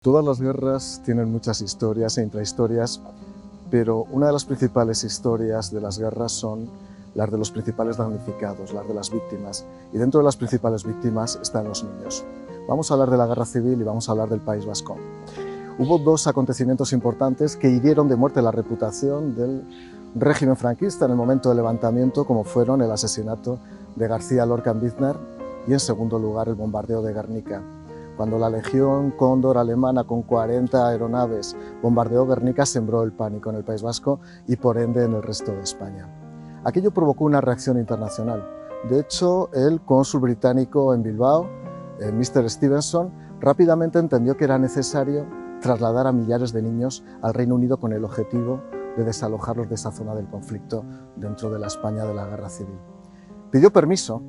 Todas las guerras tienen muchas historias e intrahistorias, pero una de las principales historias de las guerras son las de los principales damnificados, las de las víctimas, y dentro de las principales víctimas están los niños. Vamos a hablar de la Guerra Civil y vamos a hablar del País Vasco. Hubo dos acontecimientos importantes que hirieron de muerte la reputación del régimen franquista en el momento del levantamiento, como fueron el asesinato de García Lorca en Biznar y, en segundo lugar, el bombardeo de Guernica. Cuando la Legión Cóndor alemana, con 40 aeronaves, bombardeó Guernica, sembró el pánico en el País Vasco y, por ende, en el resto de España. Aquello provocó una reacción internacional. De hecho, el cónsul británico en Bilbao, Mr. Stevenson, rápidamente entendió que era necesario trasladar a millares de niños al Reino Unido con el objetivo de desalojarlos de esa zona del conflicto dentro de la España de la Guerra Civil. Pidió permiso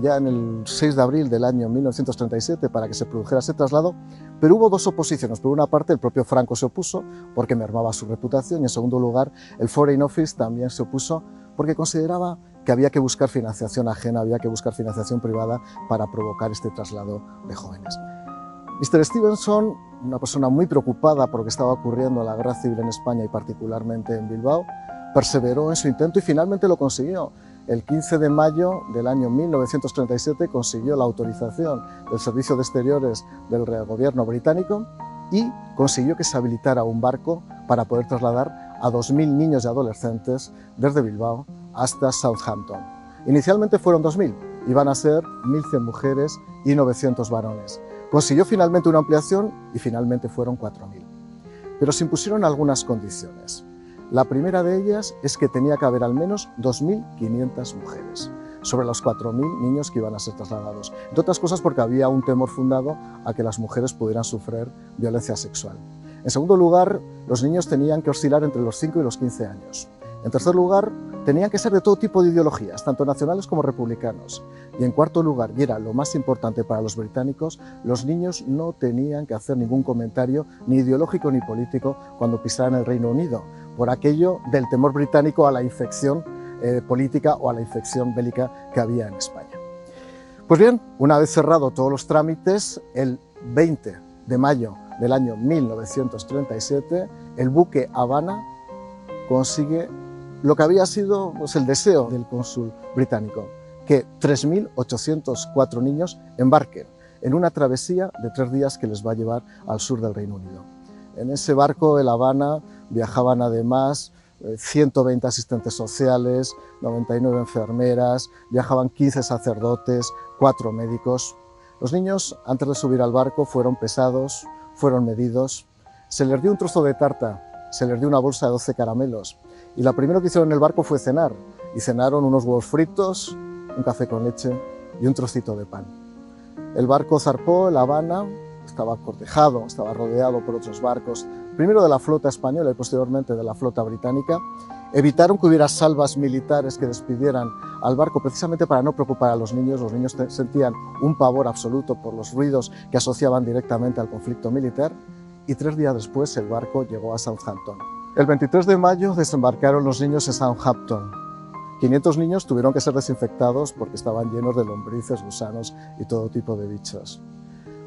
ya en el 6 de abril del año 1937 para que se produjera ese traslado, pero hubo dos oposiciones. Por una parte, el propio Franco se opuso porque mermaba su reputación, y en segundo lugar, el Foreign Office también se opuso porque consideraba que había que buscar financiación ajena, había que buscar financiación privada para provocar este traslado de jóvenes. Mr. Stevenson, una persona muy preocupada por lo que estaba ocurriendo en la Guerra Civil en España y particularmente en Bilbao, perseveró en su intento y finalmente lo consiguió. El 15 de mayo del año 1937 consiguió la autorización del Servicio de Exteriores del gobierno británico y consiguió que se habilitara un barco para poder trasladar a 2.000 niños y adolescentes desde Bilbao hasta Southampton. Inicialmente fueron 2.000, iban a ser 1.100 mujeres y 900 varones. Consiguió finalmente una ampliación y finalmente fueron 4.000. Pero se impusieron algunas condiciones. La primera de ellas es que tenía que haber al menos 2.500 mujeres sobre los 4.000 niños que iban a ser trasladados. Entre otras cosas porque había un temor fundado a que las mujeres pudieran sufrir violencia sexual. En segundo lugar, los niños tenían que oscilar entre los 5 y los 15 años. En tercer lugar, tenían que ser de todo tipo de ideologías, tanto nacionales como republicanos. Y en cuarto lugar, y era lo más importante para los británicos, los niños no tenían que hacer ningún comentario ni ideológico ni político cuando pisaran el Reino Unido, por aquello del temor británico a la infección política o a la infección bélica que había en España. Pues bien, una vez cerrado todos los trámites, el 20 de mayo del año 1937, el buque Habana consigue lo que había sido el deseo del cónsul británico, que 3.804 niños embarquen en una travesía de 3 días que les va a llevar al sur del Reino Unido. En ese barco, el Habana, viajaban además 120 asistentes sociales, 99 enfermeras, viajaban 15 sacerdotes, 4 médicos. Los niños, antes de subir al barco, fueron pesados, fueron medidos, se les dio un trozo de tarta, se les dio una bolsa de 12 caramelos, y lo primero que hicieron en el barco fue cenar, y cenaron unos huevos fritos, un café con leche y un trocito de pan. El barco zarpó, el Habana estaba cortejado, estaba rodeado por otros barcos, primero de la flota española y posteriormente de la flota británica. Evitaron que hubiera salvas militares que despidieran al barco precisamente para no preocupar a los niños. Los niños sentían un pavor absoluto por los ruidos que asociaban directamente al conflicto militar, y 3 días después el barco llegó a Southampton. El 23 de mayo desembarcaron los niños en Southampton. 500 niños tuvieron que ser desinfectados porque estaban llenos de lombrices, gusanos y todo tipo de bichos.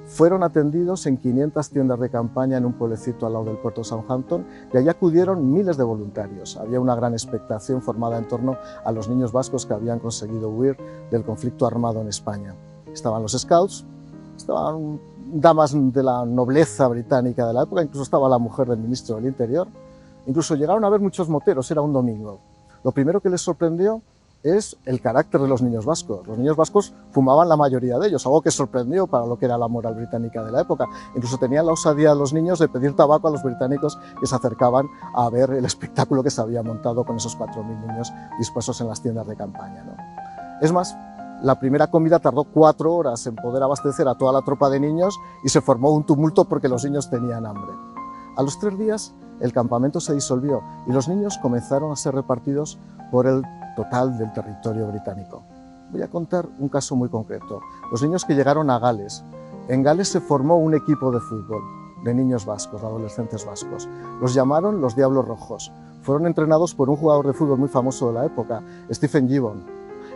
Fueron atendidos en 500 tiendas de campaña en un pueblecito al lado del puerto de Southampton, y allí acudieron miles de voluntarios. Había una gran expectación formada en torno a los niños vascos que habían conseguido huir del conflicto armado en España. Estaban los scouts, estaban damas de la nobleza británica de la época, incluso estaba la mujer del ministro del Interior. Incluso llegaron a haber muchos moteros, era un domingo. Lo primero que les sorprendió es el carácter de los niños vascos. Los niños vascos fumaban la mayoría de ellos, algo que sorprendió para lo que era la moral británica de la época. Incluso tenían la osadía de los niños de pedir tabaco a los británicos que se acercaban a ver el espectáculo que se había montado con esos 4.000 niños dispuestos en las tiendas de campaña, ¿no? Es más, la primera comida tardó 4 horas en poder abastecer a toda la tropa de niños y se formó un tumulto porque los niños tenían hambre. A los 3 días el campamento se disolvió y los niños comenzaron a ser repartidos por el total del territorio británico. Voy a contar un caso muy concreto. Los niños que llegaron a Gales. En Gales se formó un equipo de fútbol de niños vascos, de adolescentes vascos. Los llamaron los Diablos Rojos. Fueron entrenados por un jugador de fútbol muy famoso de la época, Stephen Gibbon.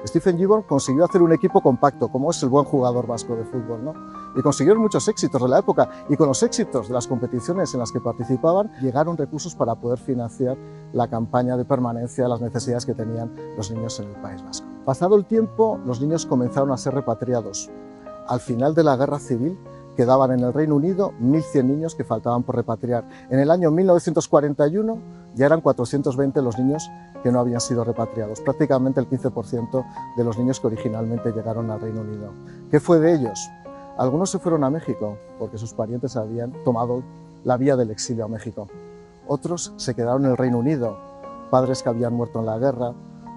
Stephen Gibbon consiguió hacer un equipo compacto, como es el buen jugador vasco de fútbol, ¿no? Y consiguieron muchos éxitos de la época, y con los éxitos de las competiciones en las que participaban, llegaron recursos para poder financiar la campaña de permanencia de las necesidades que tenían los niños en el País Vasco. Pasado el tiempo, los niños comenzaron a ser repatriados. Al final de la Guerra Civil, quedaban en el Reino Unido 1.100 niños que faltaban por repatriar. En el año 1941 ya eran 420 los niños que no habían sido repatriados, prácticamente el 15% de los niños que originalmente llegaron al Reino Unido. ¿Qué fue de ellos? Algunos se fueron a México porque sus parientes habían tomado la vía del exilio a México. Otros se quedaron en el Reino Unido, padres que habían muerto en la guerra,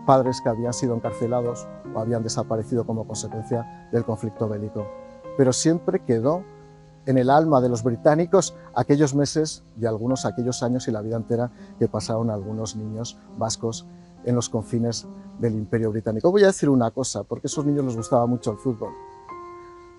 padres que habían sido encarcelados o habían desaparecido como consecuencia del conflicto bélico. Pero siempre quedó en el alma de los británicos aquellos meses y algunos aquellos años y la vida entera que pasaron algunos niños vascos en los confines del Imperio Británico. Voy a decir una cosa, porque a esos niños les gustaba mucho el fútbol.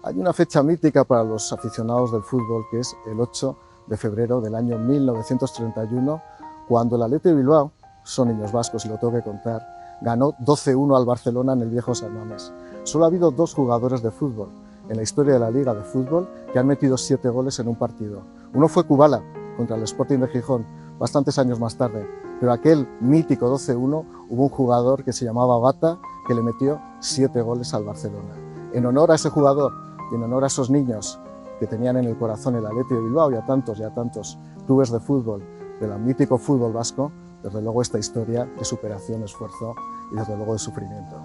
Hay una fecha mítica para los aficionados del fútbol, que es el 8 de febrero del año 1931, cuando el Athletic de Bilbao, son niños vascos y lo tengo que contar, ganó 12-1 al Barcelona en el viejo San Mamés. Solo ha habido 2 jugadores de fútbol en la historia de la Liga de Fútbol que han metido 7 goles en un partido. Uno fue Kubala contra el Sporting de Gijón, bastantes años más tarde, pero aquel mítico 12-1 hubo un jugador que se llamaba Bata que le metió 7 goles al Barcelona. En honor a ese jugador y en honor a esos niños que tenían en el corazón el Athletic de Bilbao y a tantos clubes de fútbol del mítico fútbol vasco, desde luego esta historia de superación, esfuerzo y desde luego de sufrimiento.